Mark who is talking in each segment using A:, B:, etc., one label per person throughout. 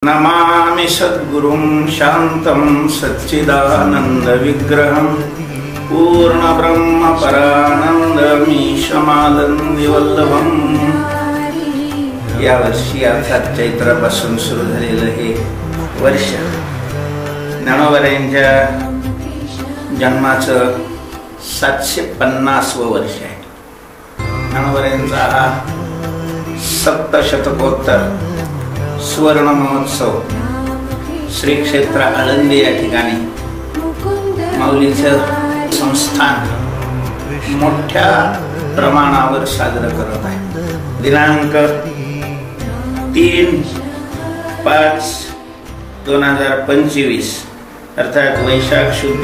A: नमामि सद्गुरुं शान्तं सच्चिदानन्दविग्रहं पूर्णब्रह्मपरानन्दमीशमानन्दिवल्लभम्। यावर्षी अर्थात चैत्रापासून सुरू झालेलं हे वर्ष ज्ञानोबांच्या जन्माचं 750वं वर्ष आहे। ज्ञानोबांचा हा सप्तशतकोत्तर सुवर्ण महोत्सव श्री क्षेत्र आळंदी या ठिकाणी माऊलीचं संस्थान मोठ्या प्रमाणावर साजरं करत आहे। दिनांक 3/5/2025 अर्थात वैशाख शुद्ध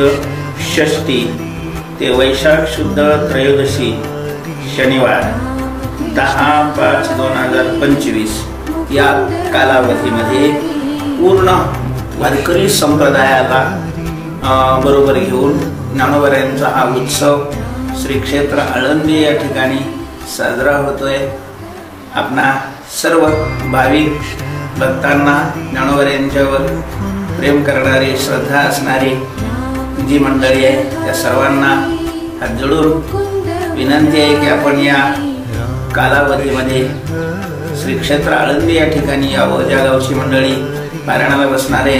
A: षष्ठी ते वैशाख शुद्ध त्रयोदशी शनिवार 10/5/2025 या कालावधीमध्ये पूर्ण वारकरी संप्रदायाला बरोबर घेऊन ज्ञानोबांचा हा उत्सव श्री क्षेत्र आळंदी या ठिकाणी साजरा होतोय। आपणा सर्व भाविक भक्तांना ज्ञानोबांच्यावर प्रेम करणारी श्रद्धा असणारी जी मंडळी आहे त्या सर्वांना हात जोडून विनंती आहे की आपण या कालावधीमध्ये श्री क्षेत्र आळंदी या ठिकाणी यावं। ज्या गावची मंडळी पारायणाला बसणारे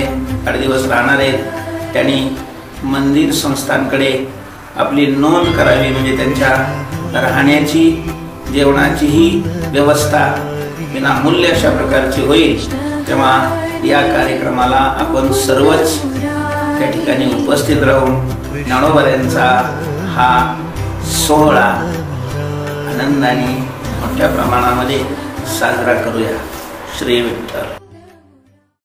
A: 8 दिवस राहणारे त्यांनी मंदिर संस्थांकडे आपली नोंद करावी, म्हणजे त्यांच्या राहण्याची जेवणाचीही व्यवस्था विनामूल्य अशा प्रकारची होईल। तेव्हा या कार्यक्रमाला आपण सर्वच त्या ठिकाणी उपस्थित राहून ज्ञानोबांचा हा सोहळा आनंदाने मोठ्या प्रमाणामध्ये साजरा करूया। श्री विठ्ठल।